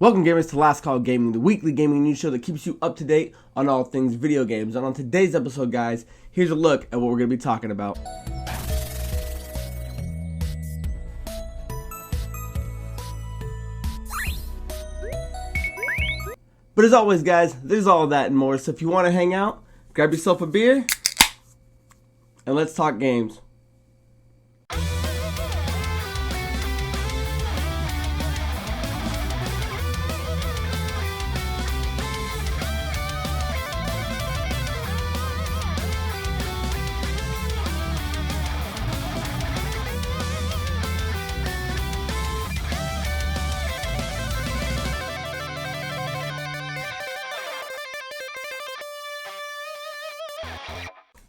Welcome gamers to Last Call Gaming, the weekly gaming news show that keeps you up to date on all things video games. And on today's episode, guys, here's a look at what we're going to be talking about. But as always, guys, there's all of that and more. So if you want to hang out, grab yourself a beer, and let's talk games.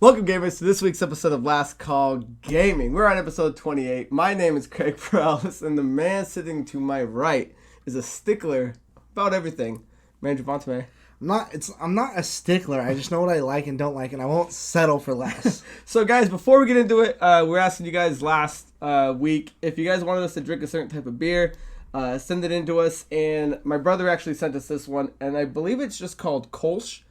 Welcome gamers to this week's episode of Last Call Gaming. We're on episode 28. My name is Craig Perales, and the man sitting to my right is a stickler about everything. Mandrew Montemayor. I'm not a stickler. I just know what I like and don't like, and I won't settle for less. So guys, before we get into it, we're asking you guys last week if you guys wanted us to drink a certain type of beer, send it in to us. And my brother actually sent us this one, and I believe it's just called Kolsch.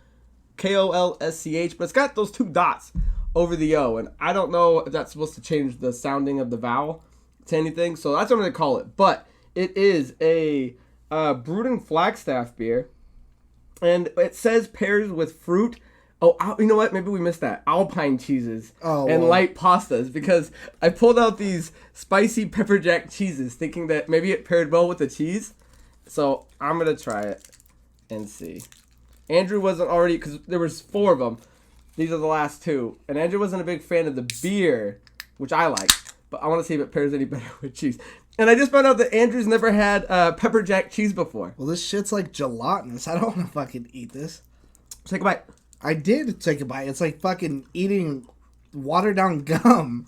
Kolsch, but it's got those two dots over the O, and I don't know if that's supposed to change the sounding of the vowel to anything, so that's what I'm going to call it. But it is a brewed in Flagstaff beer, and it says pairs with fruit. Oh, you know what? Maybe we missed that. Alpine cheeses and light pastas, because I pulled out these spicy pepper jack cheeses thinking that maybe it paired well with the cheese. So I'm going to try it and see. Andrew wasn't already, because there was 4 of them. These are the last 2. And Andrew wasn't a big fan of the beer, which I like. But I want to see if it pairs any better with cheese. And I just found out that Andrew's never had pepper jack cheese before. Well, this shit's like gelatinous. I don't want to fucking eat this. Take a bite. I did take a bite. It's like fucking eating watered down gum.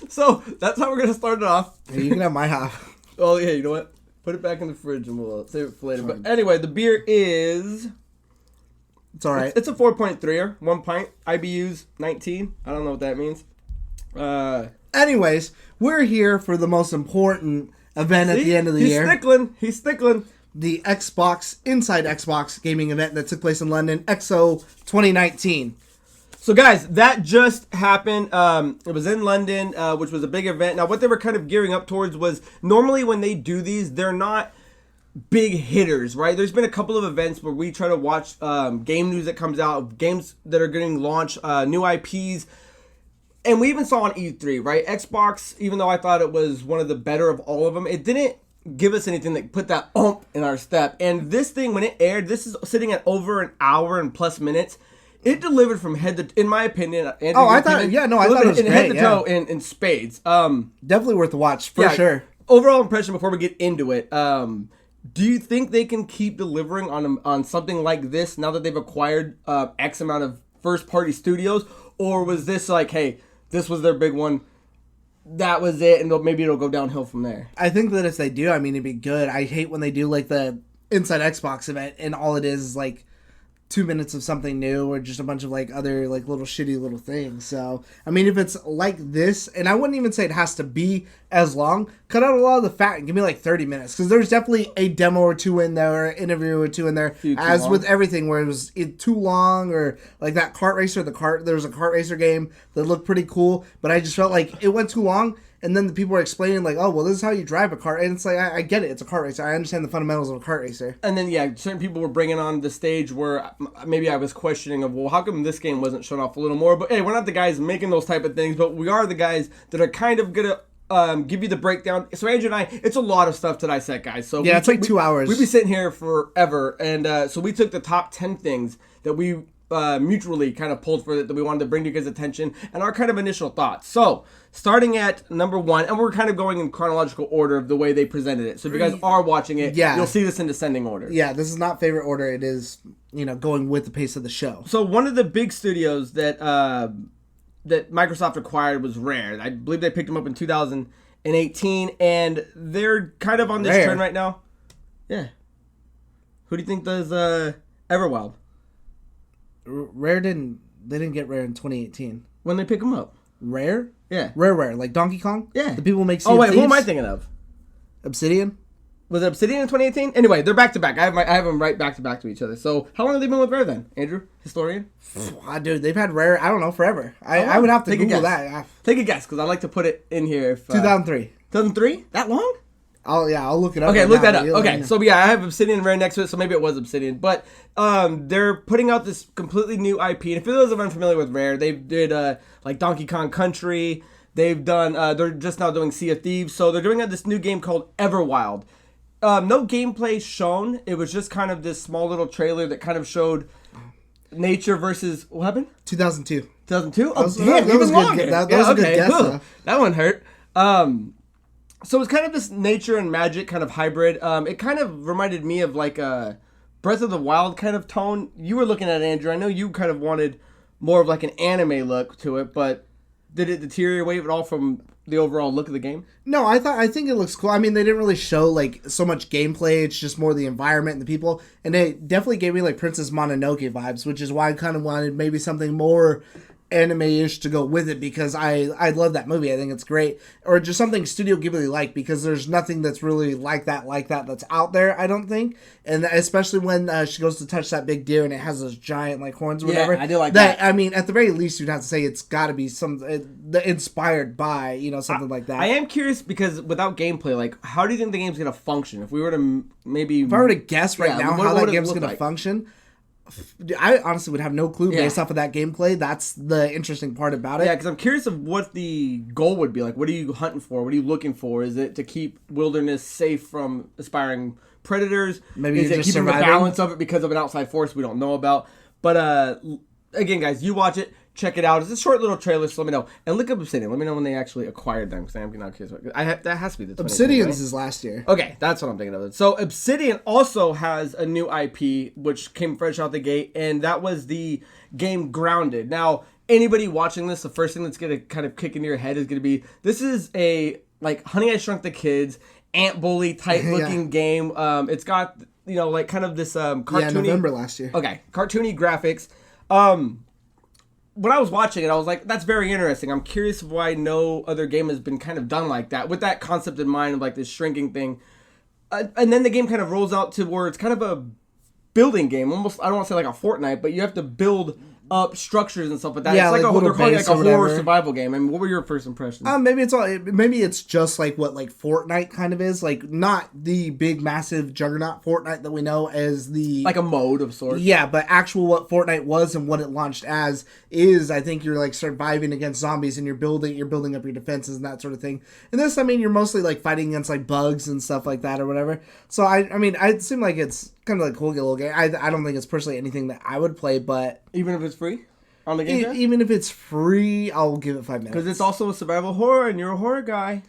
So, that's how we're going to start it off. Yeah, you can have my half. Oh, yeah, you know what? Put it back in the fridge and we'll save it for later. But anyway, the beer is... It's alright. It's a 4.3er, 1 pint, IBUs 19. I don't know what that means. Anyways, we're here for the most important event at the end of the year. He's stickling. The Inside Xbox gaming event that took place in London, XO19. So guys, that just happened. It was in London, which was a big event. Now, what they were kind of gearing up towards was, normally when they do these, they're not big hitters, right? There's been a couple of events where we try to watch game news that comes out, games that are getting launched, new IPs. And we even saw on E3, right? Xbox, even though I thought it was one of the better of all of them, it didn't give us anything that put that oomph in our step. And this thing, when it aired, this is sitting at over an hour and plus minutes. It delivered from head to, in my opinion. Andrew, I thought it was great. Head to toe in spades. Definitely worth the watch, for sure. Overall impression before we get into it. Do you think they can keep delivering on something like this now that they've acquired X amount of first-party studios? Or was this like, hey, this was their big one, that was it, and maybe it'll go downhill from there? I think that if they do, I mean, it'd be good. I hate when they do like the Inside Xbox event and all it is like 2 minutes of something new or just a bunch of like other like little shitty little things. So I mean, if it's like this, and I wouldn't even say it has to be as long, cut out a lot of the fat and give me like 30 minutes, because there's definitely a demo or 2 in there, an interview or 2 in there, as with everything where it was too long, or like that kart racer, there was a kart racer game that looked pretty cool, but I just felt like it went too long. And then the people were explaining, like, oh, well, this is how you drive a car. And it's like, I get it. It's a kart racer. I understand the fundamentals of a kart racer. And then, yeah, certain people were bringing on the stage where maybe I was questioning of, well, how come this game wasn't shown off a little more? But, hey, we're not the guys making those type of things, but we are the guys that are kind of going to give you the breakdown. So, Andrew and I, it's a lot of stuff to dissect, guys. So yeah, it's like 2 hours. We'd be sitting here forever. And so we took the top 10 things that we mutually kind of pulled for that we wanted to bring to you guys' attention and our kind of initial thoughts. So, starting at number 1, and we're kind of going in chronological order of the way they presented it. So if you guys are watching it, you'll see this in descending order. Yeah, this is not favorite order. It is, going with the pace of the show. So one of the big studios that that Microsoft acquired was Rare. I believe they picked them up in 2018, and they're kind of on this trend right now. Yeah. Who do you think does Everwild? Rare didn't get Rare in 2018. When they pick them up? Rare? Yeah. Rare, like Donkey Kong? Yeah. The people who make Sea of Thieves? Who am I thinking of? Obsidian? Was it Obsidian in 2018? Anyway, they're back to back. I have them right back to back to each other. So how long have they been with Rare then, Andrew, historian? Dude, they've had Rare. I don't know, forever. I would have to Google that. Take a guess, because I like to put it in here. 2003. 2003? That long? I'll look it up. Okay, look that up. Okay, so yeah, I have Obsidian and Rare next to it, so maybe it was Obsidian. But they're putting out this completely new IP. And if for those of you unfamiliar with Rare, they did like Donkey Kong Country. They've done. They're just now doing Sea of Thieves. So they're doing this new game called Everwild. No gameplay shown. It was just kind of this small little trailer that kind of showed nature versus what happened? 2002. 2002. Oh, That was good. That was a good guess. That one hurt. So it's kind of this nature and magic kind of hybrid. It kind of reminded me of like a Breath of the Wild kind of tone. You were looking at it, Andrew. I know you kind of wanted more of like an anime look to it, but did it deteriorate at all from the overall look of the game? No, I think it looks cool. I mean, they didn't really show like so much gameplay. It's just more the environment and the people, and it definitely gave me like Princess Mononoke vibes, which is why I kind of wanted maybe something more anime-ish to go with it, because I love that movie. I think it's great, or just something Studio Ghibli like, because there's nothing that's really like that that's out there, I don't think. And especially when she goes to touch that big deer and it has those giant like horns or whatever. Yeah, I do like that. I mean, at the very least, you'd have to say it's got to be some inspired by, something like that. I am curious, because without gameplay, like, how do you think the game's gonna function? If we were to if I were to guess now how that game's gonna function, I honestly would have no clue based off of that gameplay. That's the interesting part about it. Yeah, because I'm curious of what the goal would be. Like, what are you hunting for? What are you looking for? Is it to keep wilderness safe from aspiring predators? Maybe is you're it just keeping surviving? the balance of it because of an outside force we don't know about? But again, guys, you watch it. Check it out. It's a short little trailer, so let me know. And look up Obsidian. Let me know when they actually acquired them, because I'm not curious. That has to be the 2018, Obsidian's right? is last year. Okay, that's what I'm thinking of. So Obsidian also has a new IP, which came fresh out the gate, and that was the game Grounded. Now, anybody watching this, the first thing that's going to kind of kick into your head is going to be, this is a, like, Honey, I Shrunk the Kids, Ant Bully type looking game. It's got, like kind of this cartoony... Yeah, November last year. Okay, cartoony graphics. When I was watching it, I was like, that's very interesting. I'm curious why no other game has been kind of done like that, with that concept in mind of like this shrinking thing. And then the game kind of rolls out to where it's kind of a building game. Almost, I don't want to say like a Fortnite, but you have to build up structures and stuff like that. Yeah, it's like they're calling it like a horror survival game. I mean, what were your first impressions? Maybe it's just like what like Fortnite kind of is, like not the big massive juggernaut Fortnite that we know as the like a mode of sorts. Yeah, but actual what Fortnite was and what it launched as is, I think you're like surviving against zombies and you're building up your defenses and that sort of thing. And this, I mean, you're mostly like fighting against like bugs and stuff like that or whatever. So I mean, it seemed like it's kind of like a cool little game. I don't think it's personally anything that I would play, but even if it's free on the game, even if it's free, I'll give it 5 minutes, because it's also a survival horror, and you're a horror guy.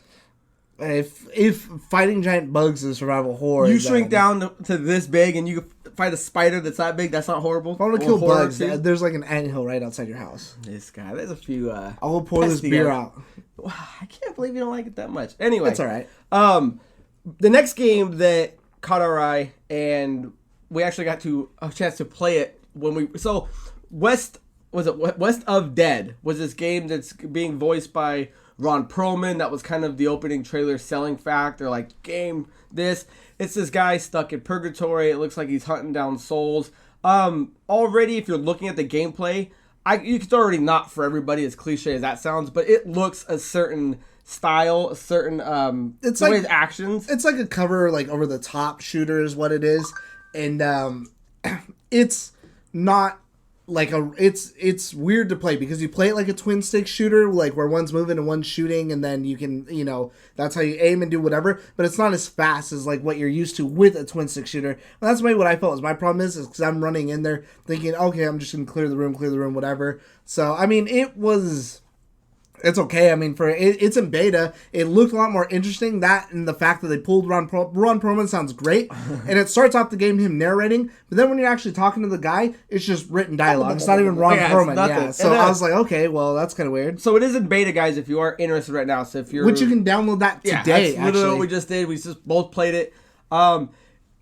If fighting giant bugs is survival horror, you shrink down to this big, and you fight a spider that's that big. That's not horrible. If I want to kill bugs, there's like an anthill right outside your house. This guy, there's a few. I'll pour this beer out. I can't believe you don't like it that much. Anyway, that's all right. The next game that caught our eye, and we actually got a chance to play it when West of Dead was this game that's being voiced by Ron Perlman. That was kind of the opening trailer selling fact. They're like, it's this guy stuck in purgatory. It looks like he's hunting down souls. Already, if you're looking at the gameplay, it's already not for everybody, as cliche as that sounds, but it looks a certain style, a certain it's the like way actions. It's like a cover, like over the top shooter is what it is, and it's not like it's weird to play because you play it like a twin stick shooter, like where one's moving and one's shooting, and then you can, that's how you aim and do whatever, but it's not as fast as like what you're used to with a twin stick shooter. And that's maybe what I felt was my problem is because I'm running in there thinking, okay, I'm just gonna clear the room, whatever. So I mean, it's okay. I mean, it's in beta. It looked a lot more interesting. That and the fact that they pulled Ron Perlman sounds great. And it starts off the game him narrating, but then when you're actually talking to the guy, it's just written dialogue. It's not even Ron Perlman. Yeah. So I was like, okay, well, that's kind of weird. So it is in beta, guys. If you are interested right now, which you can download that today. That's literally what we just did. We just both played it.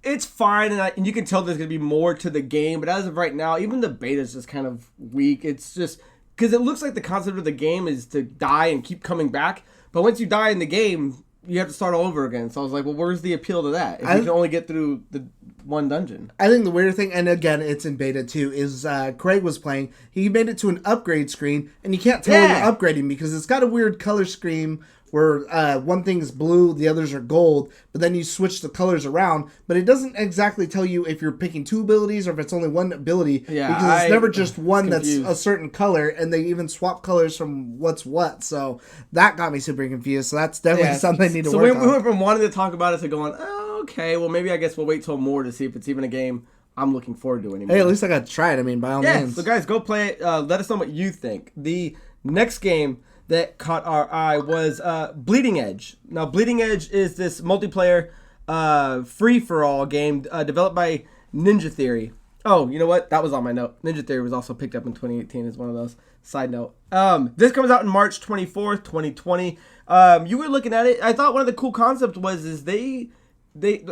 It's fine, and you can tell there's gonna be more to the game. But as of right now, even the beta is just kind of weak. It's just because it looks like the concept of the game is to die and keep coming back. But once you die in the game, you have to start all over again. So I was like, well, where's the appeal to that? If you can only get through the one dungeon. I think the weird thing, and again, it's in beta too, is Craig was playing. He made it to an upgrade screen, and you can't tell when you're upgrading because it's got a weird color scheme where one thing is blue, the others are gold, but then you switch the colors around, but it doesn't exactly tell you if you're picking 2 abilities or if it's only one ability, because it's never just one that's a certain color, and they even swap colors from what's what, so that got me super confused, so that's definitely something I need to work on. So we went from wanting to talk about it to going, oh, okay, well maybe I guess we'll wait till more to see if it's even a game I'm looking forward to anymore. Hey, at least I got to try it, I mean, by all means. So guys, go play it, let us know what you think. The next game that caught our eye was Bleeding Edge. Now, Bleeding Edge is this multiplayer free-for-all game developed by Ninja Theory. Oh, you know what? That was on my note. Ninja Theory was also picked up in 2018 as one of those. Side note. This comes out in March 24th, 2020. You were looking at it. I thought one of the cool concepts was they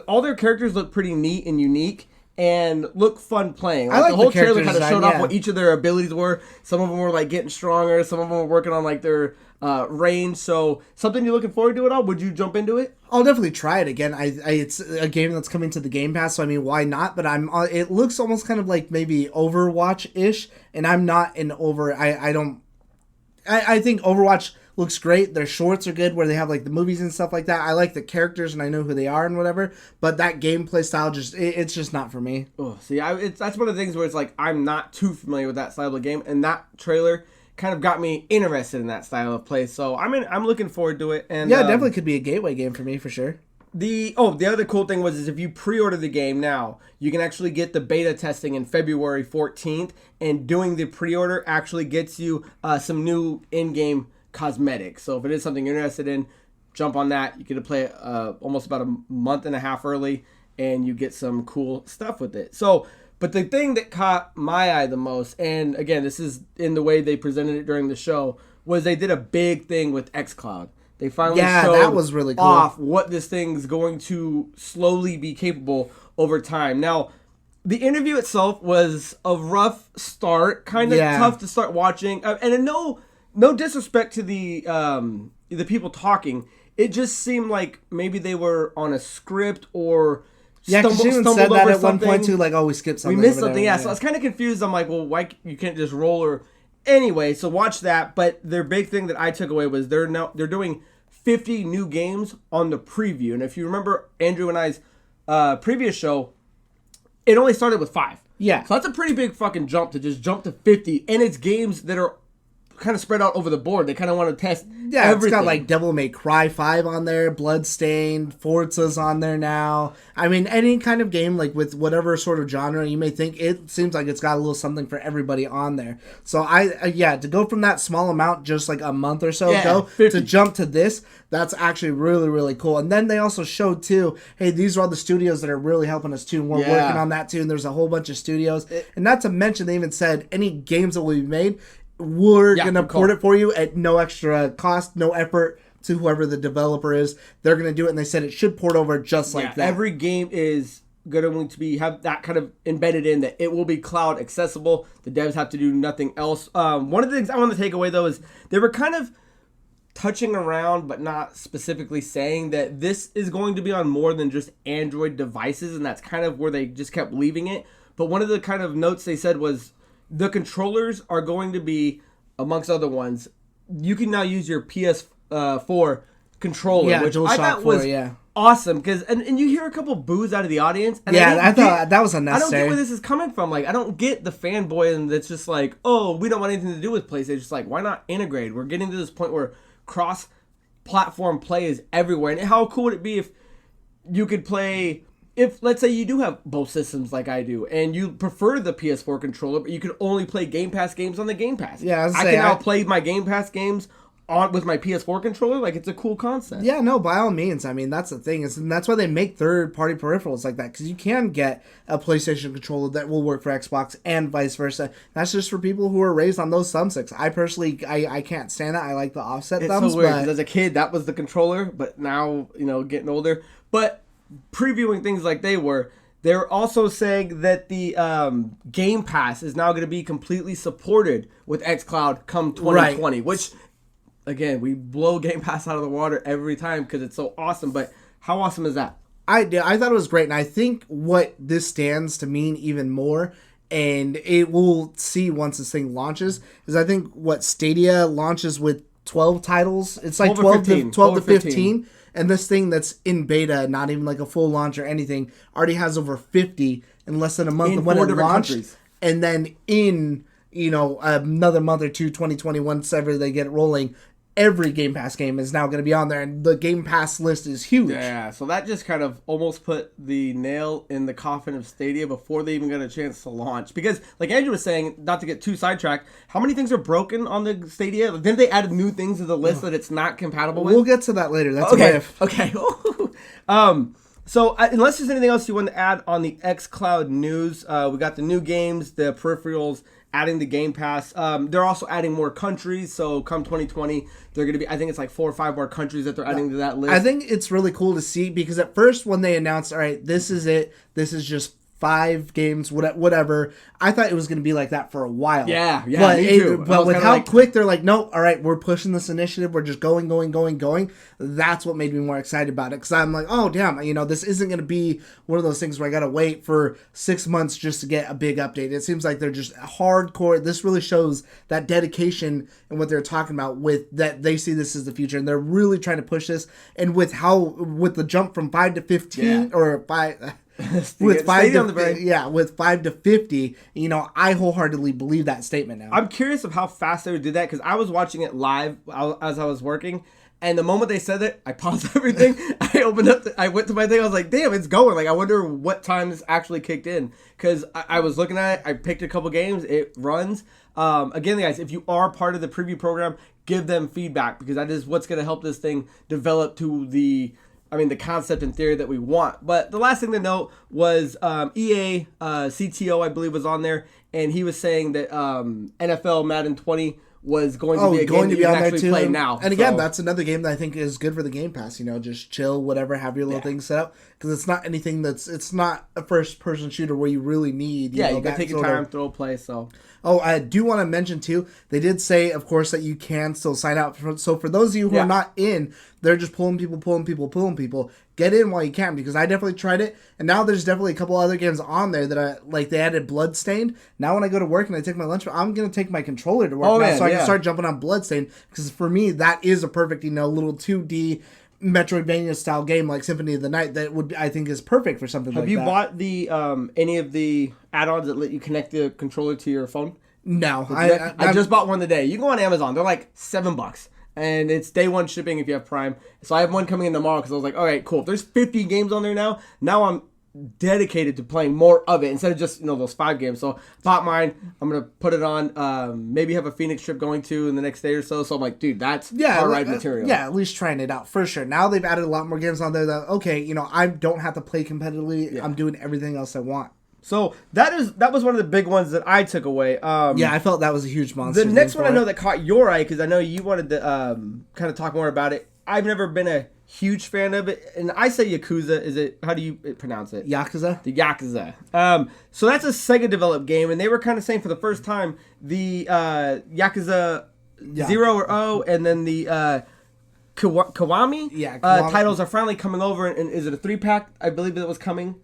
all their characters look pretty neat and unique. And look fun playing. Like the whole trailer kind of showed off what each of their abilities were. Some of them were like getting stronger. Some of them were working on like their range. So something you're looking forward to at all? Would you jump into it? I'll definitely try it again. It's a game that's coming to the Game Pass, so I mean, why not? But it looks almost kind of like maybe Overwatch-ish, and I'm not an I think Overwatch looks great. Their shorts are good where they have like the movies and stuff like that. I like the characters and I know who they are and whatever, but that gameplay style it's just not for me. Oh, see, that's one of the things where it's like I'm not too familiar with that style of game, and that trailer kind of got me interested in that style of play. So I'm looking forward to it. And yeah, it definitely could be a gateway game for me for sure. The other cool thing was if you pre-order the game now, you can actually get the beta testing in February 14th, and doing the pre-order actually gets you some new in-game cosmetics. So if it is something you're interested in, jump on that. You get to play it almost about a month and a half early, and you get some cool stuff with it. So, but the thing that caught my eye the most, and again, this is in the way they presented it during the show, was they did a big thing with XCLOUD. They finally showed that was really cool. off what this thing's going to slowly be capable over time. Now, the interview itself was a rough start, kind of tough to start watching, and no disrespect to the people talking. It just seemed like maybe they were on a script or stumbled over something. Said that at one point too, like, oh, we skipped something. We missed something, So I was kind of confused. I'm like, well, why you can't just roll or anyway? So watch that. But their big thing that I took away was they're doing 50 new games on the preview. And if you remember Andrew and I's previous show, it only started with 5. Yeah. So that's a pretty big fucking jump to just jump to 50, and it's games that are kind of spread out over the board. They kind of want to test everything. It's got like Devil May Cry 5 on there, Bloodstained, Forza's on there now. I mean, any kind of game like with whatever sort of genre you may think, it seems like it's got a little something for everybody on there. So to go from that small amount just like a month or so ago 50. To jump to this, that's actually really, really cool. And then they also showed too, hey, these are all the studios that are really helping us too, and we're working on that too, and there's a whole bunch of studios. And not to mention, they even said any games that will be made, we're going to port it for you at no extra cost, no effort to whoever the developer is. They're going to do it, and they said it should port over just like that. Every game is going to have that kind of embedded in that it will be cloud accessible. The devs have to do nothing else. One of the things I want to take away, though, is they were kind of touching around but not specifically saying that this is going to be on more than just Android devices, and that's kind of where they just kept leaving it. But one of the kind of notes they said was the controllers are going to be, amongst other ones, you can now use your PS4 controller, which I thought was awesome. Because and you hear a couple boos out of the audience. And I thought that was unnecessary. I don't get where this is coming from. Like, I don't get the fanboy and that's just like, oh, we don't want anything to do with PlayStation. It's just like, why not integrate? We're getting to this point where cross-platform play is everywhere. And how cool would it be if you could play... If, let's say, you do have both systems like I do, and you prefer the PS4 controller, but you can only play Game Pass games on the Game Pass. Yeah, I can now play my Game Pass games with my PS4 controller. Like, it's a cool concept. Yeah, no, by all means. I mean, that's the thing. And that's why they make third-party peripherals like that, because you can get a PlayStation controller that will work for Xbox and vice versa. That's just for people who are raised on those thumbsticks. I personally, I can't stand it. I like the offset thumbs. It's so weird, because as a kid, that was the controller, but now, getting older. But previewing things like they're also saying that the Game Pass is now going to be completely supported with xCloud come 2020, which again, we blow Game Pass out of the water every time because it's so awesome. But how awesome is that? I thought it was great, and I think what this stands to mean even more, and it will see once this thing launches, is I think what Stadia launches with 12 titles. It's like 12 to 15. And this thing that's in beta, not even like a full launch or anything, already has over 50 in less than a month of when it launched. Countries. And then in, another month or two, 2021, whenever they get it rolling, every Game Pass game is now going to be on there, and the Game Pass list is huge. Yeah, so that just kind of almost put the nail in the coffin of Stadia before they even got a chance to launch. Because, like Andrew was saying, not to get too sidetracked, how many things are broken on the Stadia? Then they added new things to the list that it's not compatible with? We'll get to that later. That's okay. A riff. Okay. So unless there's anything else you want to add on the xCloud news, we got the new games, the peripherals, adding the Game Pass. They're also adding more countries. So come 2020, they're going to be, I think it's like 4 or 5 more countries that they're adding to that list. I think it's really cool to see, because at first when they announced, all right, this is it, this is just 5 games, whatever, I thought it was going to be like that for a while. Yeah, me too. But with how quick they're like, nope, all right, we're pushing this initiative, we're just going. That's what made me more excited about it, because I'm like, oh, damn, this isn't going to be one of those things where I got to wait for 6 months just to get a big update. It seems like they're just hardcore. This really shows that dedication and what they're talking about, with that they see this as the future, and they're really trying to push this. And with the jump from 5 to 15, or 5... with 5 to 50, I wholeheartedly believe that statement now. I'm curious of how fast they would do that, because I was watching it live as I was working, and the moment they said it, I paused everything. I went to my thing. I was like, damn, it's going. Like, I wonder what time this actually kicked in, because I was looking at it. I picked a couple games. It runs. Again, guys, if you are part of the preview program, give them feedback, because that is what's going to help this thing develop to the concept and theory that we want. But the last thing to note was EA CTO, I believe, was on there, and he was saying that NFL Madden 20 was going to be a game that you can actually play now. And again, that's another game that I think is good for the Game Pass. Just chill, whatever, have your little thing set up, because it's not anything it's not a first-person shooter where you really need. You can take your time, throw a play. So. Oh, I do want to mention too, they did say, of course, that you can still sign up. So for those of you who are not in, they're just pulling people. Get in while you can, because I definitely tried it, and now there's definitely a couple other games on there that they added Bloodstained. Now when I go to work and I take my lunch, I'm gonna take my controller to work I can start jumping on Bloodstained, because for me that is a perfect little 2D Metroidvania style game like Symphony of the Night that I think is perfect for something like that. Have you bought the any of the add-ons that let you connect the controller to your phone? No, I just bought one today. You can go on Amazon; they're like $7, and it's day 1 shipping if you have Prime. So I have one coming in tomorrow, because I was like, all right, cool. If there's 50 games on there now I'm dedicated to playing more of it instead of just those 5 games. So bought mine. I'm gonna put it on. Maybe have a Phoenix trip going to in the next day or so. So I'm like, dude, that's car ride material. Yeah, at least trying it out for sure. Now they've added a lot more games on there that I don't have to play competitively. Yeah. I'm doing everything else I want. So that was one of the big ones that I took away. I felt that was a huge monster. The next one I know that caught your eye, because I know you wanted to kind of talk more about it. I've never been a huge fan of it, and I say Yakuza. How do you pronounce it? Yakuza? The Yakuza. So that's a Sega developed game, and they were kind of saying for the first time the Yakuza 0 or O, and then the Kiwami titles are finally coming over. And is it a 3-pack? I believe it was coming.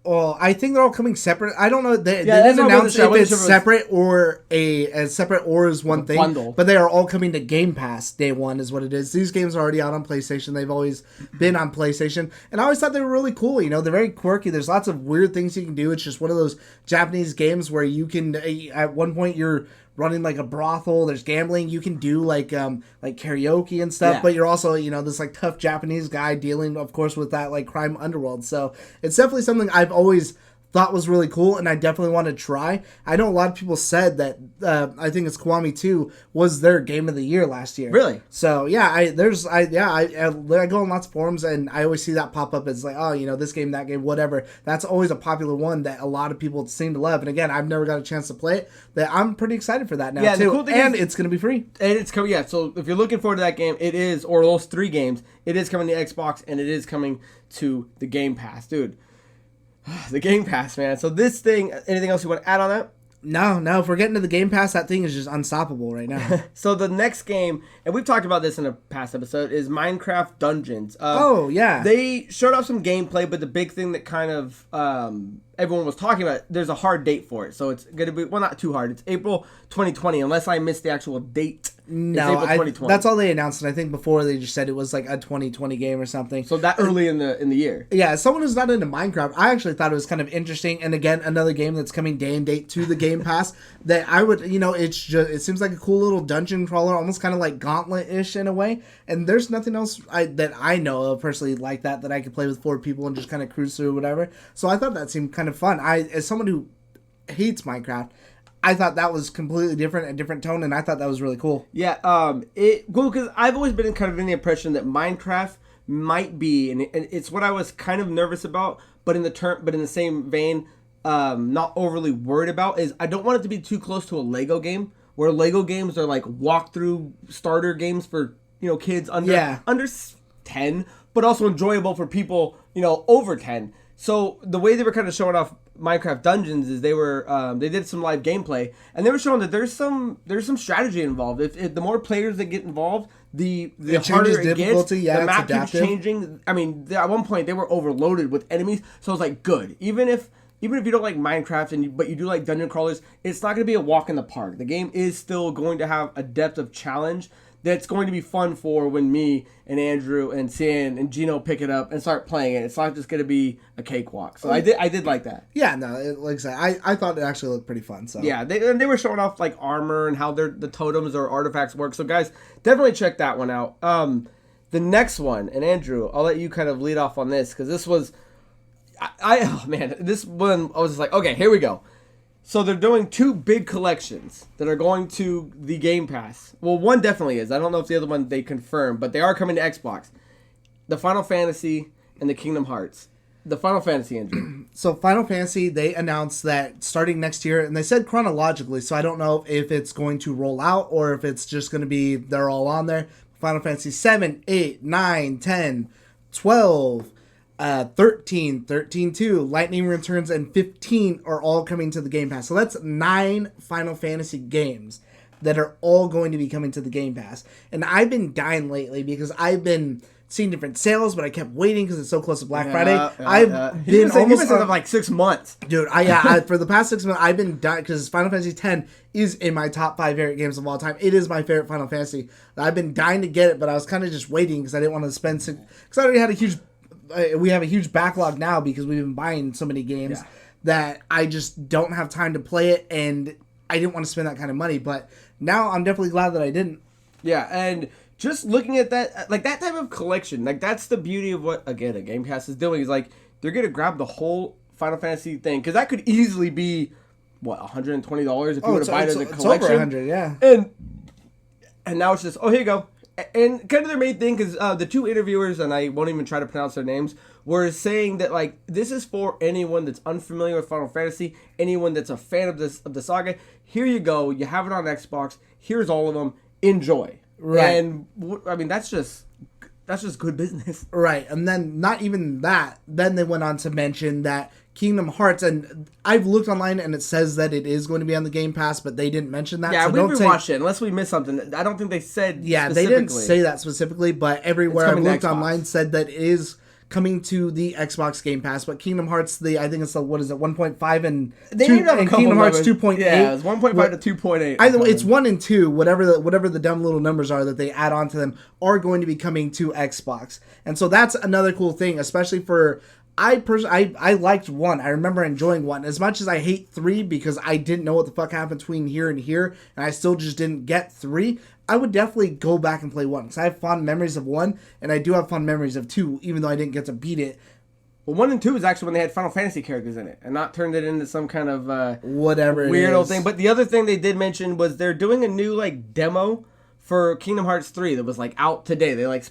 Well, I think they're all coming separate. I don't know. They didn't announce if it's separate or as one thing. Bundle. But they are all coming to Game Pass day 1 is what it is. These games are already out on PlayStation. They've always been on PlayStation. And I always thought they were really cool. They're very quirky. There's lots of weird things you can do. It's just one of those Japanese games where you can, at one point you're running like a brothel, there's gambling, you can do like karaoke and stuff, but you're also this like tough Japanese guy dealing of course with that like crime underworld. So it's definitely something I've always thought was really cool, and I definitely want to try. I know a lot of people said that I think it's Kiwami 2 was their game of the year last year. Really? So I go on lots of forums, and I always see that pop up as like, this game, that game, whatever. That's always a popular one that a lot of people seem to love. And again, I've never got a chance to play it, but I'm pretty excited for that now too. The cool thing is, it's going to be free. And it's coming. Yeah. So if you're looking forward to that game, it is, or those 3 games, it is coming to Xbox, and it is coming to the Game Pass, dude. The Game Pass, man. So this thing, anything else you want to add on that? No. If we're getting to the Game Pass, that thing is just unstoppable right now. So the next game, and we've talked about this in a past episode, is Minecraft Dungeons. Oh, yeah. They showed off some gameplay, but the big thing that kind of everyone was talking about, there's a hard date for it. So it's going to be, well, not too hard. It's April 2020, unless I missed the actual date. No, April 2020. That's all they announced, and I think before they just said it was like a 2020 game or something. So that early in the year. Yeah, as someone who's not into Minecraft, I actually thought it was kind of interesting. And again, another game that's coming day and date to the Game Pass that I would, it seems like a cool little dungeon crawler, almost kind of like Gauntlet-ish in a way. And there's nothing else that I know of personally like that I could play with 4 people and just kind of cruise through whatever. So I thought that seemed kind of fun. As someone who hates Minecraft, I thought that was completely different, a different tone, and I thought that was really cool. Yeah, because I've always been kind of in the impression that Minecraft might be, and it's what I was kind of nervous about, but in the same vein, not overly worried about, is I don't want it to be too close to a Lego game, where Lego games are like walkthrough starter games for kids under 10, but also enjoyable for people over 10. So the way they were kind of showing off Minecraft Dungeons is they did some live gameplay, and they were showing that there's some strategy involved. If the more players that get involved, the harder it gets. Yeah, the map keeps changing. I mean, at one point they were overloaded with enemies, so I was like, good. Even if you don't like Minecraft but you do like dungeon crawlers, it's not going to be a walk in the park. The game is still going to have a depth of challenge that's going to be fun for when me and Andrew and San and Gino pick it up and start playing it. It's not just going to be a cakewalk. So I did like that. Yeah, no, like I said, I thought it actually looked pretty fun. So yeah, they were showing off like armor and how the totems or artifacts work. So guys, definitely check that one out. The next one, and Andrew, I'll let you kind of lead off on this because this was, this one I was just like, okay, here we go. So they're doing 2 big collections that are going to the Game Pass. Well, one definitely is. I don't know if the other one they confirmed, but they are coming to Xbox. The Final Fantasy and the Kingdom Hearts. The Final Fantasy, Andrew. So Final Fantasy, they announced that starting next year, and they said chronologically, so I don't know if it's going to roll out or if it's just going to be they're all on there. Final Fantasy 7, 8, 9, 10, 12... 13, 13-2, Lightning Returns, and 15 are all coming to the Game Pass. So that's 9 Final Fantasy games that are all going to be coming to the Game Pass. And I've been dying lately because I've been seeing different sales, but I kept waiting because it's so close to Black Friday. I've been almost like 6 months. Dude, for the past 6 months, I've been dying because Final Fantasy X is in my top 5 favorite games of all time. It is my favorite Final Fantasy. I've been dying to get it, but I was kind of just waiting because I didn't want to spend because I already had we have a huge backlog now because we've been buying so many games that I just don't have time to play it, and I didn't want to spend that kind of money. But now I'm definitely glad that I didn't. Yeah, and just looking at that, like that type of collection, like that's the beauty of what, again, a Game Pass is doing, is like they're going to grab the whole Final Fantasy thing, because that could easily be, what, $120 if you were to buy it as a collection? It's over 100, yeah. And now it's just, oh, here you go. And kind of their main thing, because the 2 interviewers, and I won't even try to pronounce their names, were saying that like this is for anyone that's unfamiliar with Final Fantasy, anyone that's a fan of the saga. Here you go, you have it on Xbox. Here's all of them. Enjoy. Right. And I mean that's just good business. Right. And then not even that. Then they went on to mention that Kingdom Hearts, and I've looked online and it says that it is going to be on the Game Pass, but they didn't mention that. Yeah, so we rewatched it unless we missed something. I don't think they said. Yeah, they didn't say that specifically, but everywhere I've looked online said that it is coming to the Xbox Game Pass. But Kingdom Hearts, I think it's the 1.5 and they 2, and Kingdom Hearts 2.8. Yeah, it's 1.5 to 2.8. Either way, it's 1 and 2, whatever the dumb little numbers are that they add on to them, are going to be coming to Xbox, and so that's another cool thing, especially for. I liked 1. I remember enjoying 1. As much as I hate 3 because I didn't know what the fuck happened between here and here, and I still just didn't get 3, I would definitely go back and play 1. Because I have fond memories of 1, and I do have fond memories of 2, even though I didn't get to beat it. Well, 1 and 2 is actually when they had Final Fantasy characters in it, and not turned it into some kind of whatever weirdo thing. But the other thing they did mention was they're doing a new like demo for Kingdom Hearts 3 that was like out today. They like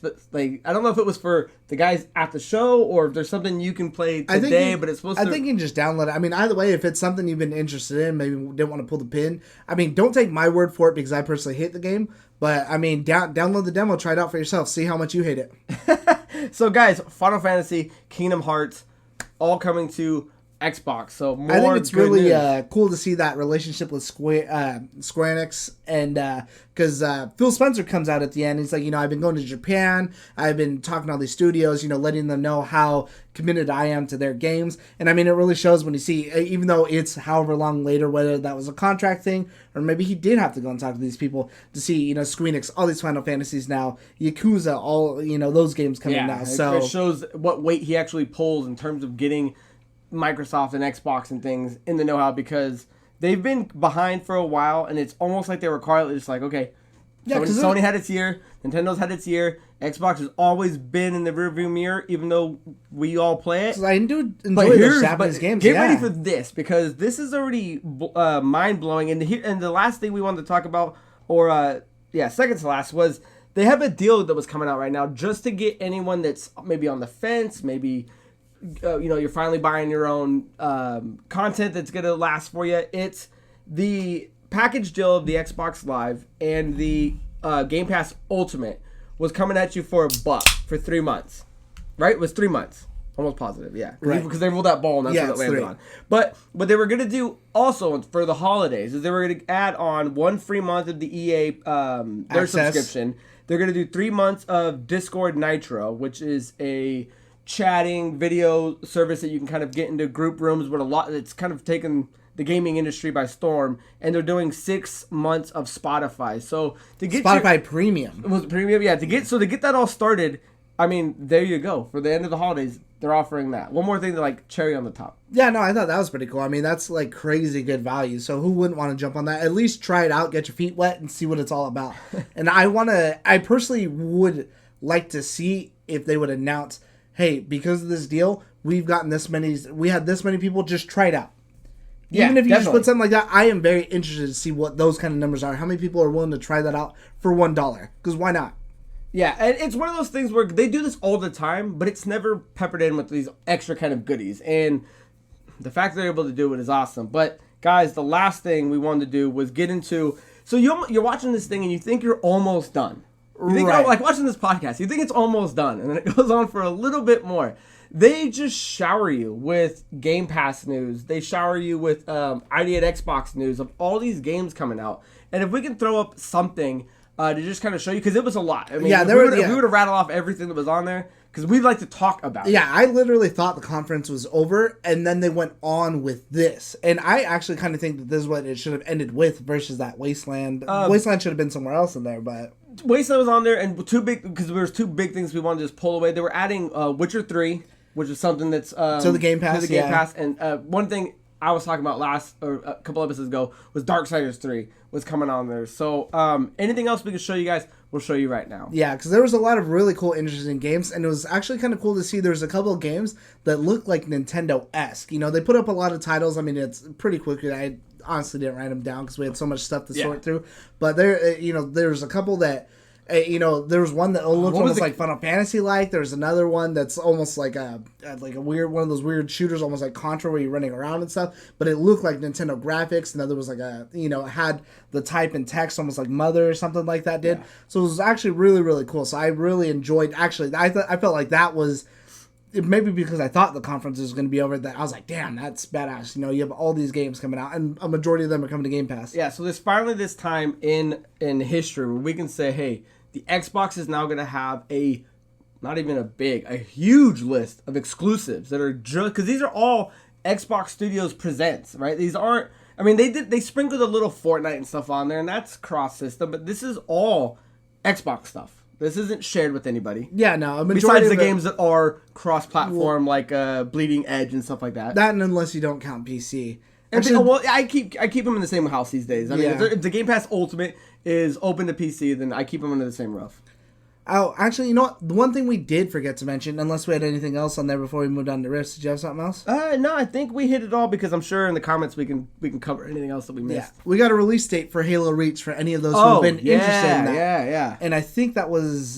I don't know if it was for the guys at the show or if there's something you can play today, but it's supposed to. I think you can just download it. I mean, either way, if it's something you've been interested in, maybe didn't want to pull the pin. I mean, don't take my word for it because I personally hate the game. But I mean, download the demo, try it out for yourself, see how much you hate it. So guys, Final Fantasy, Kingdom Hearts, all coming to Xbox. So more I think it's good really news. cool to see that relationship with Square Enix, and because Phil Spencer comes out at the end, he's like, I've been going to Japan, I've been talking to all these studios, letting them know how committed I am to their games, and I mean, it really shows when you see, even though it's however long later, whether that was a contract thing, or maybe he did have to go and talk to these people to see, Square Enix, all these Final Fantasies now, Yakuza, all, those games coming now, so... It shows what weight he actually pulls in terms of getting Microsoft and Xbox and things in the know-how, because they've been behind for a while, and it's almost like they were quietly just like, okay, Sony had its year, Nintendo's had its year, Xbox has always been in the rearview mirror, even though we all play it. I do enjoy those Japanese games. Get ready for this, because this is already mind-blowing, and the last thing we wanted to talk about, second to last, was they have a deal that was coming out right now just to get anyone that's maybe on the fence, maybe... you're finally buying your own content that's going to last for you. It's the package deal of the Xbox Live and the Game Pass Ultimate was coming at you for $1 for 3 months. Right? It was 3 months. Almost positive, yeah. Right. Because they rolled that ball and that's what it landed on. But what they were going to do also for the holidays is they were going to add on 1 free month of the EA their subscription. They're going to do 3 months of Discord Nitro, which is a chatting video service that you can kind of get into group rooms with it's kind of taken the gaming industry by storm, and they're doing 6 months of Spotify. So to get Spotify Premium. Was it premium? Yeah, to get that all started, I mean, there you go. For the end of the holidays, they're offering that. One more thing to like cherry on the top. Yeah, no, I thought that was pretty cool. I mean, that's like crazy good value. So who wouldn't want to jump on that? At least try it out, get your feet wet, and see what it's all about. And I personally would like to see if they would announce, hey, because of this deal, we had this many people, just try it out. Even if you just put something like that, I am very interested to see what those kind of numbers are. How many people are willing to try that out for $1? Because why not? Yeah, and it's one of those things where they do this all the time, but it's never peppered in with these extra kind of goodies. And the fact that they're able to do it is awesome. But guys, the last thing we wanted to do was get into... So you're watching this thing and you think you're almost done. You think, like watching this podcast, you think it's almost done, and then it goes on for a little bit more. They just shower you with Game Pass news. They shower you with ID at Xbox news of all these games coming out. And if we can throw up something to just kind of show you, because it was a lot. I mean, if we were to rattle off everything that was on there, because we'd like to talk about it. Yeah, I literally thought the conference was over, and then they went on with this. And I actually kind of think that this is what it should have ended with versus that Wasteland. Wasteland should have been somewhere else in there, but... Wasteland was on there, and because there was 2 big things we wanted to just pull away. They were adding Witcher 3, which is something that's... to the Game Pass, Pass. And one thing I was talking about a couple episodes ago was Darksiders 3 was coming on there. So anything else we can show you guys, we'll show you right now. Yeah, because there was a lot of really cool, interesting games, and it was actually kind of cool to see there's a couple of games that look like Nintendo-esque. They put up a lot of titles. I mean, it's pretty quick. I honestly didn't write them down because we had so much stuff to sort through. But there's a couple that... there was one that looked almost like Final Fantasy-like. There's another one that's almost like a weird one of those weird shooters, almost like Contra, where you're running around and stuff. But it looked like Nintendo graphics. Another was like it had the type and text almost like Mother or something like that did. Yeah. So it was actually really, really cool. So I really enjoyed. Actually, I felt like that was. Maybe because I thought the conference was going to be over, that I was like, damn, that's badass. You have all these games coming out, and a majority of them are coming to Game Pass. Yeah, so there's finally this time in history where we can say, hey, the Xbox is now going to have a huge list of exclusives that are just, because these are all Xbox Studios Presents, right? These aren't, I mean, they sprinkled a little Fortnite and stuff on there, and that's cross-system, but this is all Xbox stuff. This isn't shared with anybody. Yeah, no. Besides the games that are cross-platform, like Bleeding Edge and stuff like that. That, and unless you don't count PC. I keep them in the same house these days. I mean, if the Game Pass Ultimate is open to PC, then I keep them under the same roof. Oh, actually, you know what? The one thing we did forget to mention, unless we had anything else on there before we moved on to Rifts, did you have something else? No, I think we hit it all, because I'm sure in the comments we can cover anything else that we missed. Yeah. We got a release date for Halo Reach for any of those who have been interested in that. Yeah. And I think that was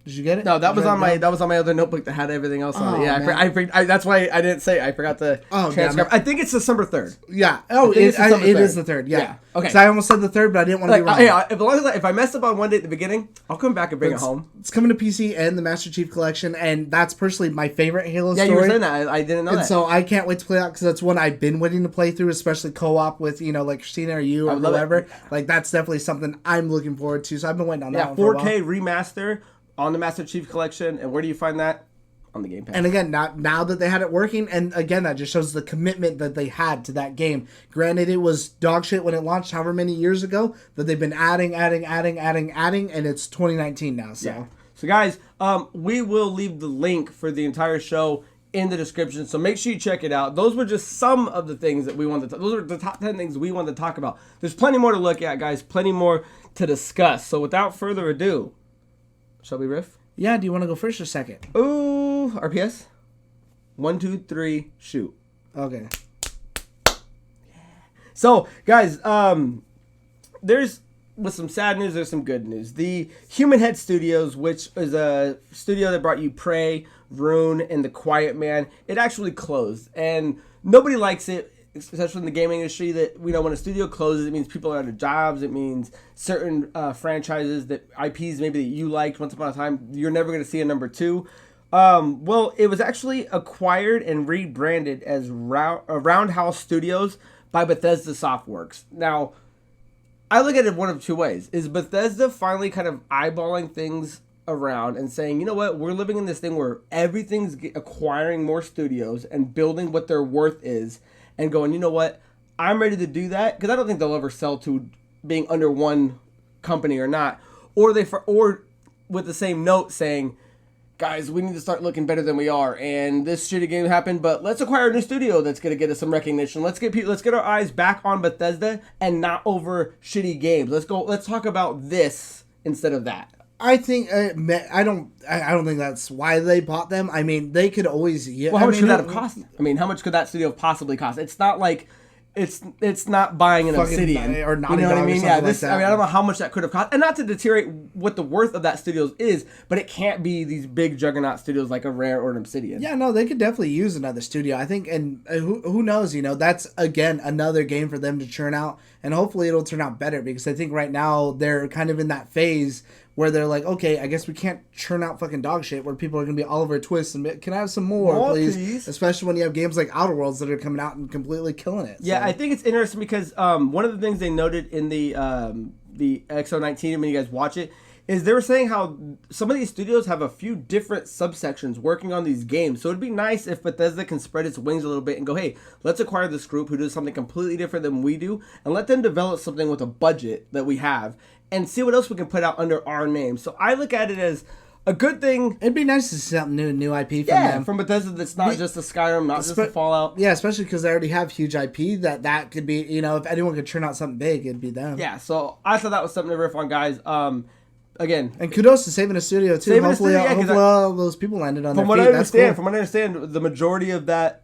Did you get it? No, that was on my down? that was on my other notebook that had everything else on Oh, it. Yeah, man. I that's why I didn't say. I forgot to transcribe. I think it's December 3rd. Yeah. Oh, it is the 3rd. Yeah. Okay. So I almost said the 3rd, but I didn't want to be wrong. Yeah, as long as if I messed up on one day at the beginning, I'll come back and bring it home. It's coming to PC and the Master Chief Collection, and that's personally my favorite Halo story. Yeah, you were saying that. I didn't know that. So I can't wait to play that because that's one I've been waiting to play through, especially co-op with, like Christina or you or whoever. Like, that's definitely something I'm looking forward to. So I've been waiting on that one for a while. 4K remaster on the Master Chief Collection, and where do you find that? On the Game Pass. And again, now that they had it working, and again, that just shows the commitment that they had to that game. Granted, it was dog shit when it launched however many years ago, but they've been adding, and it's 2019 now, so. Yeah. So guys, we will leave the link for the entire show in the description, so make sure you check it out. Those were just some of the things that we wanted to those are the top 10 things we wanted to talk about. There's plenty more to look at, guys, plenty more to discuss. So without further ado, shall we riff? Yeah, do you want to go first or second? Ooh, RPS. 1, 2, 3, shoot. Okay. So, guys, there's, with some sad news, there's some good news. The Human Head Studios, which is a studio that brought you Prey, Rune, and The Quiet Man, it actually closed. And nobody likes it, especially in the gaming industry, that, when a studio closes, it means people are out of jobs. It means certain franchises, that IPs maybe that you liked once upon a time, you're never going to see a number 2. Well, it was actually acquired and rebranded as Roundhouse Studios by Bethesda Softworks. Now, I look at it one of two ways. Is Bethesda finally kind of eyeballing things around and saying, you know what, we're living in this thing where everything's acquiring more studios and building what their worth is, and going, you know what, I'm ready to do that, because I don't think they'll ever sell to being under one company or not. Or with the same note saying, guys, we need to start looking better than we are, and this shitty game happened, but let's acquire a new studio that's going to get us some recognition. Let's get our eyes back on Bethesda and not over shitty games. Let's talk about this instead of that. I think I don't think that's why they bought them. I mean, they could always. Well, how much could that have cost? I mean, how much could that studio possibly cost? It's not like it's not buying an Obsidian or not. You know what I mean? Yeah. Like I mean, I don't know how much that could have cost, and not to deteriorate what the worth of that studio is, but it can't be these big juggernaut studios like a Rare or an Obsidian. Yeah, no, they could definitely use another studio. I think, and who knows? That's again another game for them to churn out, and hopefully it'll turn out better, because I think right now they're kind of in that phase where they're like, okay, I guess we can't churn out fucking dog shit where people are going to be Oliver Twist and can I have some more, please? Especially when you have games like Outer Worlds that are coming out and completely killing it. Yeah, I think it's interesting because one of the things they noted in the XO19, when you guys watch it, is they were saying how some of these studios have a few different subsections working on these games. So it'd be nice if Bethesda can spread its wings a little bit and go, hey, let's acquire this group who does something completely different than we do, and let them develop something with a budget that we have, and see what else we can put out under our name. So I look at it as a good thing. It'd be nice to see something new IP from them. From Bethesda that's not just a Skyrim, not just a Fallout. Yeah, especially because they already have huge IP that could be, if anyone could churn out something big, it'd be them. Yeah, so I thought that was something to riff on, guys. Again, and kudos to saving a studio too. Hopefully all those people landed on their feet. From what I understand, the majority of that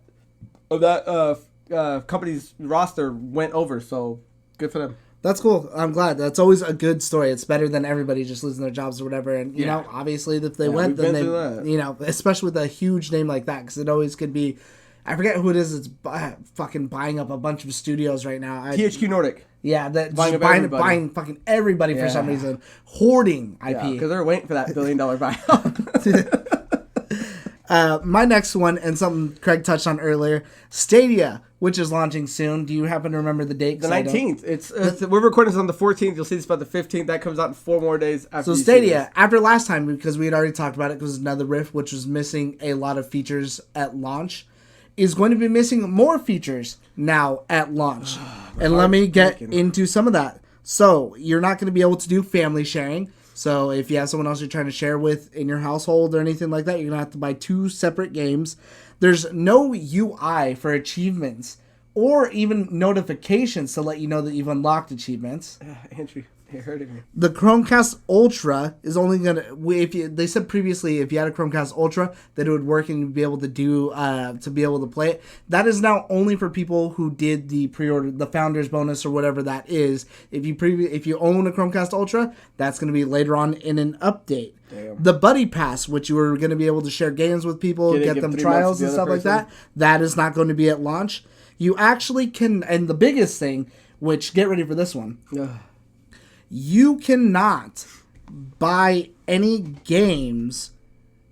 company's roster went over. So good for them. That's cool. I'm glad. That's always a good story. It's better than everybody just losing their jobs or whatever. And you know, obviously, if they went, then they, especially with a huge name like that, because it always could be. I forget who it is. It's fucking buying up a bunch of studios right now. THQ Nordic. Yeah, that buying fucking everybody for some reason, hoarding IP because they're waiting for that $1 billion buyout. My next one, and something Craig touched on earlier, Stadia, which is launching soon. Do you happen to remember the date? The 19th. We're recording this on the 14th. You'll see this about the 15th. That comes out in 4 more days after. So Stadia, after last time, because we had already talked about it, because another RIFF, which was missing a lot of features at launch, is going to be missing more features now at launch. And let me get into some of that. So you're not going to be able to do family sharing. So if you have someone else you're trying to share with in your household or anything like that, you're going to have to buy 2 separate games. There's no UI for achievements or even notifications to let you know that you've unlocked achievements. Andrew, You're hurting me. The Chromecast Ultra is only gonna. They said previously if you had a Chromecast Ultra that it would work and you'd be able to do to be able to play it. That is now only for people who did the pre-order, the founders bonus or whatever that is. If you own a Chromecast Ultra, that's gonna be later on in an update. Damn. The Buddy Pass, which you were gonna be able to share games with people, get them trials and stuff like that. That is not going to be at launch. You actually can, and the biggest thing, which get ready for this one. Ugh. You cannot buy any games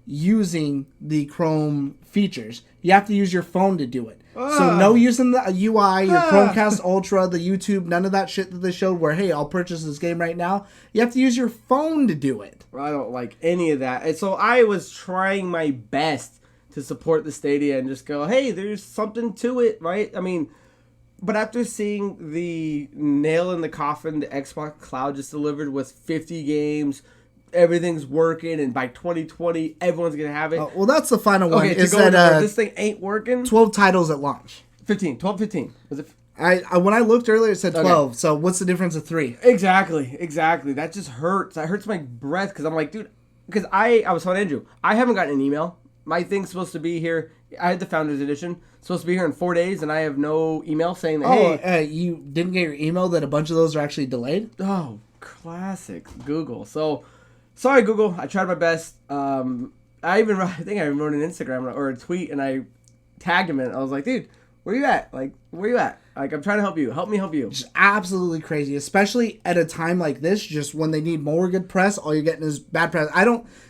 using the Chrome features. You have to use your phone to do it. So no using the UI, your Chromecast Ultra, the YouTube, none of that shit that they showed where, hey, I'll purchase this game right now. You have to use your phone to do it. I don't like any of that. And so I was trying my best to support the Stadia and just go, hey, there's something to it, right? I mean, but after seeing the nail in the coffin, the Xbox Cloud just delivered with 50 games, everything's working, and by 2020, everyone's going to have it. Well, that's the final one. Okay, this thing ain't working? 12 titles at launch. 15. Was it? When I looked earlier, it said 12. Okay. So what's the difference of 3? Exactly. That just hurts. That hurts my breath because I'm like, dude, because I was telling Andrew, I haven't gotten an email. My thing's supposed to be here. I had the Founders Edition. Supposed to be here in 4 days, and I have no email saying that, hey. You didn't get your email that a bunch of those are actually delayed? Oh, classic Google. So, sorry, Google. I tried my best. I think I wrote an Instagram or a tweet, and I tagged him in it. I was like, dude, where you at? Like, where you at? Like, I'm trying to help you. Help me help you. Just absolutely crazy, especially at a time like this, just when they need more good press, all you're getting is bad press.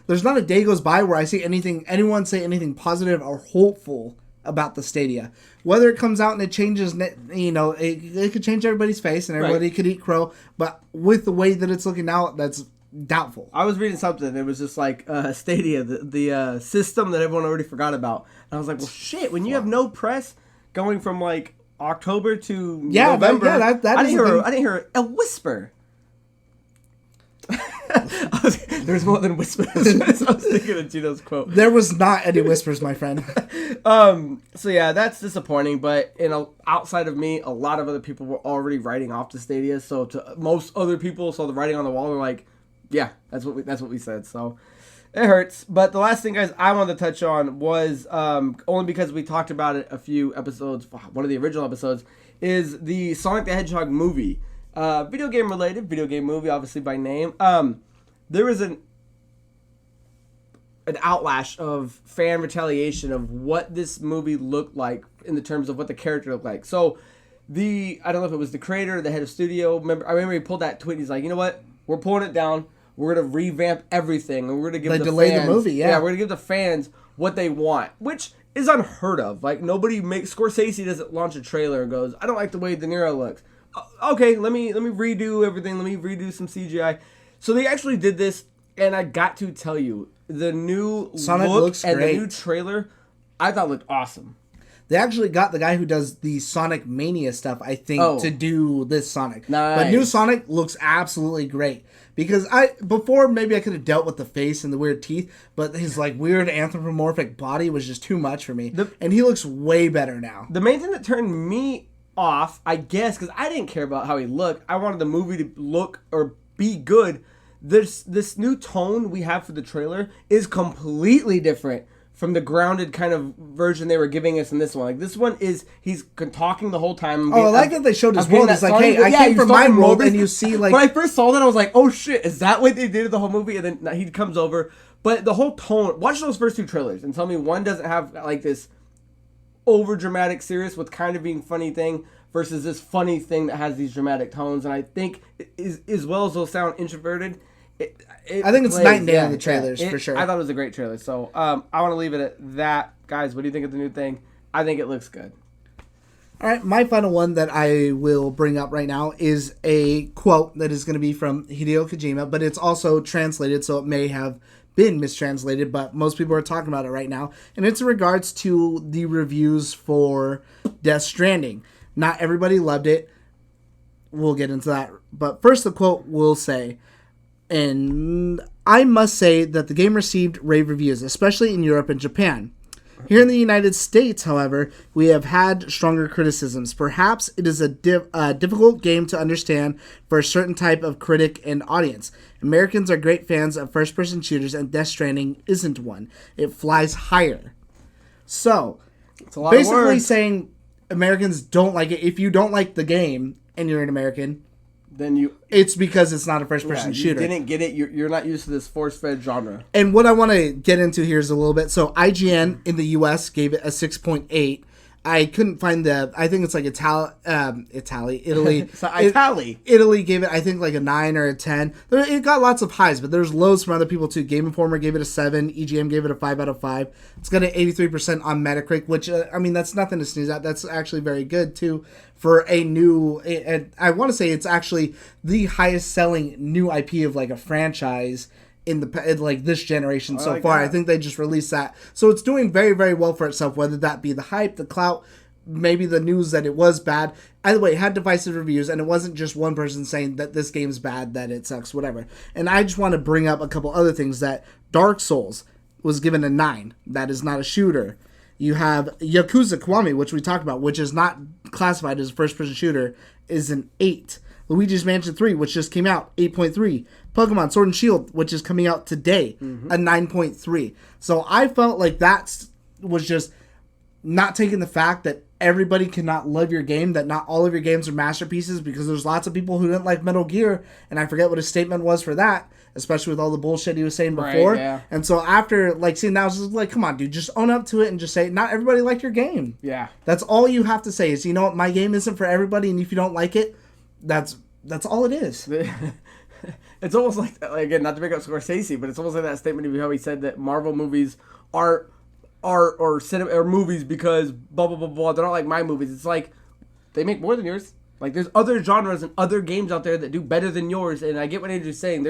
There's not a day goes by where I see anyone say anything positive or hopeful about the Stadia. Whether it comes out and it changes, it could change everybody's face and everybody could eat crow, but with the way that it's looking now, that's doubtful. I was reading something. It was just like Stadia, the system that everyone already forgot about. And I was like, well, shit, when you have no press going from like October to November, I didn't hear a whisper. There's more than whispers. I was thinking of Gino's quote. There was not any whispers, my friend. So yeah, that's disappointing. But outside of me, a lot of other people were already writing off the Stadia. So to most other people, saw the writing on the wall. They're like, yeah, that's what we said. So it hurts. But the last thing, guys, I wanted to touch on was only because we talked about it a few episodes. One of the original episodes is the Sonic the Hedgehog movie. Video game related, video game movie, obviously by name. There was an outlash of fan retaliation of what this movie looked like in the terms of what the character looked like. So I don't know if it was the creator, the head of studio. I remember he pulled that tweet. He's like, you know what? We're pulling it down. We're gonna revamp everything, and we're gonna give the fans, the movie. Yeah, we're gonna give the fans what they want, which is unheard of. Like Scorsese doesn't launch a trailer and goes, I don't like the way De Niro looks. Okay, let me redo everything. Let me redo some CGI. So they actually did this, and I got to tell you, the new Sonic look looks and great. The new trailer, I thought looked awesome. They actually got the guy who does the Sonic Mania stuff, I think, to do this Sonic. Nice. But new Sonic looks absolutely great. Because before maybe I could have dealt with the face and the weird teeth, but his like weird anthropomorphic body was just too much for me. And he looks way better now. The main thing that turned me off, I guess, because I didn't care about how he looked. I wanted the movie to look or be good. This new tone we have for the trailer is completely different from the grounded kind of version they were giving us in this one. Like, this one is, he's talking the whole time. I like that they showed his world. It's like, hey, I came from my world, and you see, like... When I first saw that, I was like, oh shit, is that what they did the whole movie? And then he comes over. But the whole tone, watch those first two trailers and tell me one doesn't have, like, this over-dramatic, serious, with kind of being funny thing, versus this funny thing that has these dramatic tones. And I think, as well as they'll sound introverted... I think it's night and day in the trailers, for sure. I thought it was a great trailer. So I want to leave it at that. Guys, what do you think of the new thing? I think it looks good. All right, my final one that I will bring up right now is a quote that is going to be from Hideo Kojima, but it's also translated, so it may have been mistranslated, but most people are talking about it right now. And it's in regards to the reviews for Death Stranding. Not everybody loved it. We'll get into that. But first, the quote will say... And I must say that the game received rave reviews, especially in Europe and Japan. Here in the United States, however, we have had stronger criticisms. Perhaps it is a difficult game to understand for a certain type of critic and audience. Americans are great fans of first-person shooters, and Death Stranding isn't one. It flies higher. So, it's a lot of basically words. saying Americans don't like it. If you don't like the game and you're an American, then it's because it's not a first-person shooter. You didn't get it. You're not used to this force-fed genre. And what I want to get into here is a little bit. So IGN in the U.S. gave it a 6.8. I couldn't find I think it's like Italy. So Italy. Italy gave it, I think, like a 9 or a 10. It got lots of highs, but there's lows from other people too. Game Informer gave it a 7. EGM gave it a 5 out of 5. It's got an 83% on Metacritic, which, I mean, that's nothing to sneeze at. That's actually very good too for a new, I want to say it's actually the highest selling new IP of like a franchise in like this generation so far. I think they just released that, so it's doing very, very well for itself, whether that be the hype, the clout, maybe the news that it was bad. Either way, it had divisive reviews, and it wasn't just one person saying that this game's bad, that it sucks, whatever. And I just want to bring up a couple other things. That Dark Souls was given a 9. That is not a shooter. You have Yakuza Kiwami, which we talked about, which is not classified as a first-person shooter, is an 8. Luigi's Mansion 3, which just came out, 8.3. Pokemon Sword and Shield, which is coming out today, a 9.3. So I felt like that was just not taking the fact that everybody cannot love your game, that not all of your games are masterpieces, because there's lots of people who didn't like Metal Gear, and I forget what his statement was for that, especially with all the bullshit he was saying before. Right, yeah. And so after like seeing that, I was just like, come on, dude, just own up to it and just say, not everybody liked your game. Yeah. That's all you have to say is, you know what, my game isn't for everybody, and if you don't like it, that's all it is. It's almost like, again, not to make up Scorsese, but it's almost like that statement of how he said that Marvel movies are movies because blah blah blah blah. They're not like my movies. It's like they make more than yours. Like there's other genres and other games out there that do better than yours. And I get what Andrew's saying.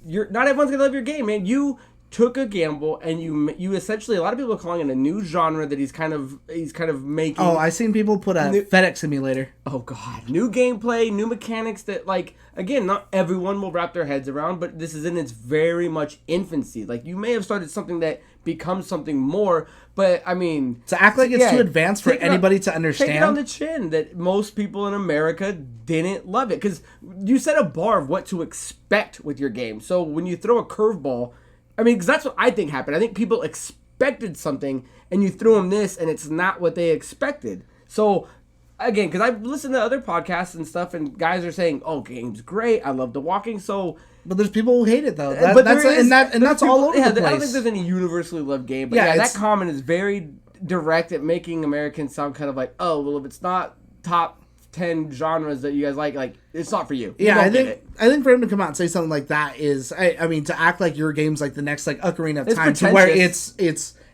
You're not everyone's gonna love your game, man. You took a gamble, and you essentially, a lot of people are calling it a new genre that he's kind of making. Oh, I've seen people put a FedEx simulator. Oh god, new gameplay, new mechanics that, like, again, not everyone will wrap their heads around, but this is in its very much infancy. Like, you may have started something that becomes something more, but I mean, to act like it's too advanced for anybody to understand. Take it on the chin that most people in America didn't love it, because you set a bar of what to expect with your game. So when you throw a curveball, I mean, because that's what I think happened. I think people expected something, and you threw them this, and it's not what they expected. So, again, because I've listened to other podcasts and stuff, and guys are saying, "Oh, game's great. I love the walking." So, but there's people who hate it though. That's people, all over the place. I don't think there's any universally loved game, but that comment is very direct at making Americans sound kind of like, "Oh, well, if it's not top 10 genres that you guys like it's not for you." I think for him to come out and say something like that is, I mean, to act like your game's like the next like Ocarina of Time, to where it's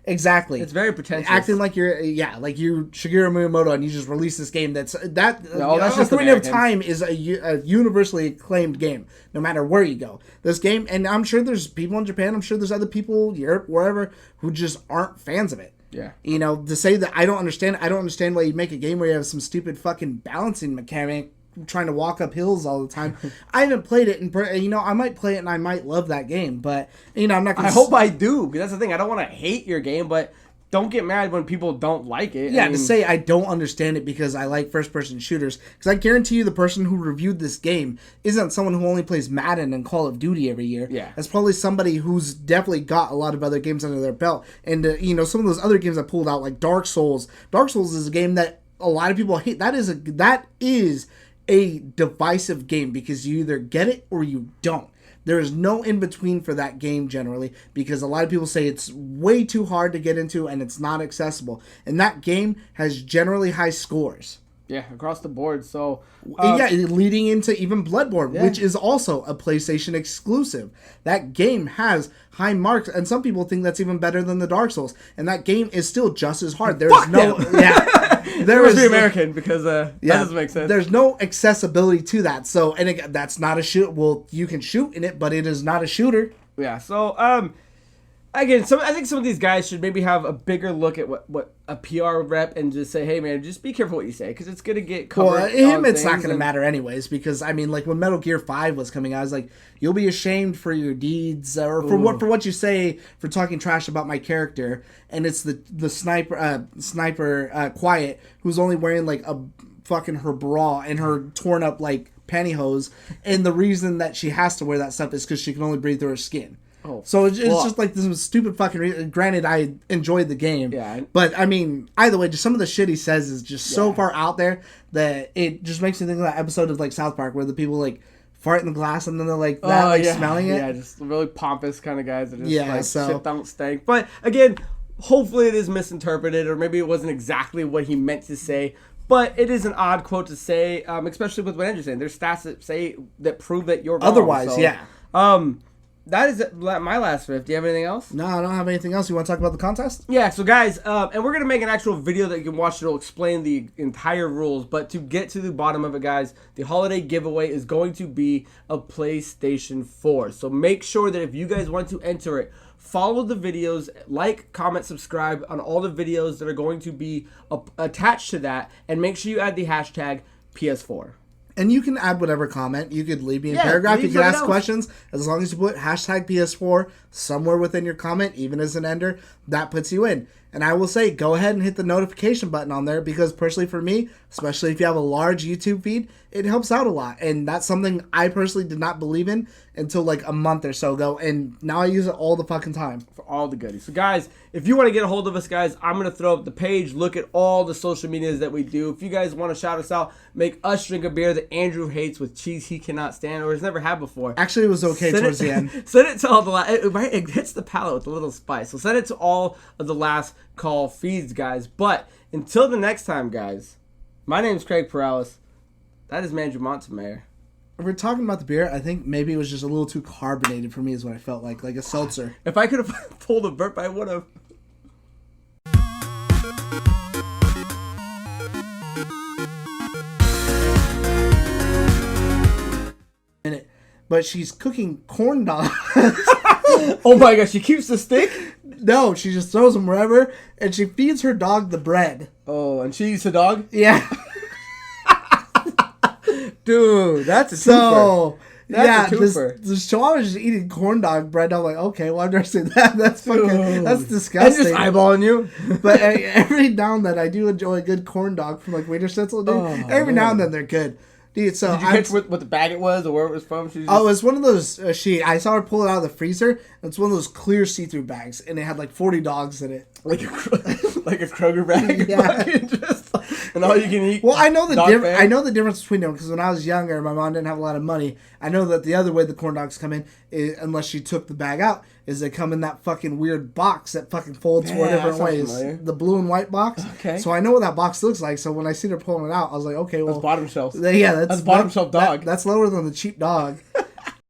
exactly, it's very pretentious, acting like you're like you Shigeru Miyamoto, and you just release this game that's just Ocarina of Time is a universally acclaimed game no matter where you go. This game, and I'm sure there's people in Japan, I'm sure there's other people Europe, wherever, who just aren't fans of it. Yeah. You know, to say that I don't understand why you make a game where you have some stupid fucking balancing mechanic trying to walk up hills all the time. I haven't played it, and I might play it and I might love that game, but I'm not gonna... I hope I do, because that's the thing. I don't want to hate your game, but don't get mad when people don't like it. Yeah, to say I don't understand it because I like first-person shooters, because I guarantee you the person who reviewed this game isn't someone who only plays Madden and Call of Duty every year. Yeah. That's probably somebody who's definitely got a lot of other games under their belt. And, some of those other games I pulled out, like Dark Souls. Dark Souls is a game that a lot of people hate. That is a divisive game, because you either get it or you don't. There is no in-between for that game generally, because a lot of people say it's way too hard to get into and it's not accessible. And that game has generally high scores. Yeah, across the board. So leading into even Bloodborne, which is also a PlayStation exclusive. That game has high marks, and some people think that's even better than the Dark Souls. And that game is still just as hard. There's there must be American, because that doesn't make sense. There's no accessibility to that. So, and again, that's not a shoot. Well, you can shoot in it, but it is not a shooter. Yeah. So Again, I think some of these guys should maybe have a bigger look at what a PR rep and just say, hey man, just be careful what you say because it's gonna get covered. Well, him, it's not gonna matter anyways because I mean, like when Metal Gear 5 was coming out, I was like, you'll be ashamed for your deeds or for what you say for talking trash about my character, and it's the sniper Quiet who's only wearing like a fucking her bra and her torn up like pantyhose, and the reason that she has to wear that stuff is because she can only breathe through her skin. Oh, so it's just like this stupid fucking reason. Granted, I enjoyed the game, but I mean, either way, just some of the shit he says is just so far out there that it just makes me think of that episode of like South Park where the people like fart in the glass and then they're like smelling it. Yeah, just really pompous kind of guys that just shit don't stink. But again, hopefully it is misinterpreted or maybe it wasn't exactly what he meant to say. But it is an odd quote to say, especially with what Andrew's saying. There's stats that prove that you're wrong. Otherwise, that is my last riff. Do you have anything else? No, I don't have anything else. You want to talk about the contest? Yeah, so guys, and we're going to make an actual video that you can watch that'll explain the entire rules. But to get to the bottom of it, guys, the holiday giveaway is going to be a PlayStation 4. So make sure that if you guys want to enter it, follow the videos, like, comment, subscribe on all the videos that are going to be attached to that. And make sure you add the hashtag PS4. And you can add whatever comment. You could leave me a paragraph. You can ask questions. As long as you put hashtag PS4 somewhere within your comment, even as an ender, that puts you in. And I will say, go ahead and hit the notification button on there because personally for me, especially if you have a large YouTube feed, it helps out a lot. And that's something I personally did not believe in until like a month or so ago. And now I use it all the fucking time. For all the goodies. So guys, if you want to get a hold of us, guys, I'm going to throw up the page. Look at all the social medias that we do. If you guys want to shout us out, make us drink a beer that Andrew hates with cheese he cannot stand or has never had before. Actually, it was okay towards the end. Send it to all the it hits the palate with a little spice. So send it to all of the last call feeds, guys. But until the next time, guys, my name is Craig Perales. That is Mandrew Montemayor. If we're talking about the beer, I think maybe it was just a little too carbonated for me is what I felt like a seltzer. If I could have pulled a burp, I would have. But she's cooking corn dogs. Oh my gosh, she keeps the stick? No, she just throws them wherever, and she feeds her dog the bread. Oh, and she eats the dog? Yeah. Dude, that's a twofer. That's a twofer. This chihuahua is just eating corn dog bread. I'm like, okay, well, I've never seen that. That's fucking, that's disgusting. I'm just eyeballing you. But every now and then, I do enjoy a good corn dog from like Waiter Schnitzel, dude. Every now and then, they're good. Dude, so did you catch what the bag it was or where it was from? It was one of those. I saw her pull it out of the freezer. And it's one of those clear see-through bags, and it had like 40 dogs in it. Like a Kroger bag. Yeah. And all you can eat. Well, I know the difference between them because when I was younger, my mom didn't have a lot of money. I know that the other way the corn dogs come in, unless she took the bag out, is they come in that fucking weird box that fucking folds 4 different ways. Familiar. The blue and white box. Okay. So I know what that box looks like. So when I seen her pulling it out, I was like, okay, well, that's bottom shelf. Yeah, that's bottom shelf dog. That's lower than the cheap dog.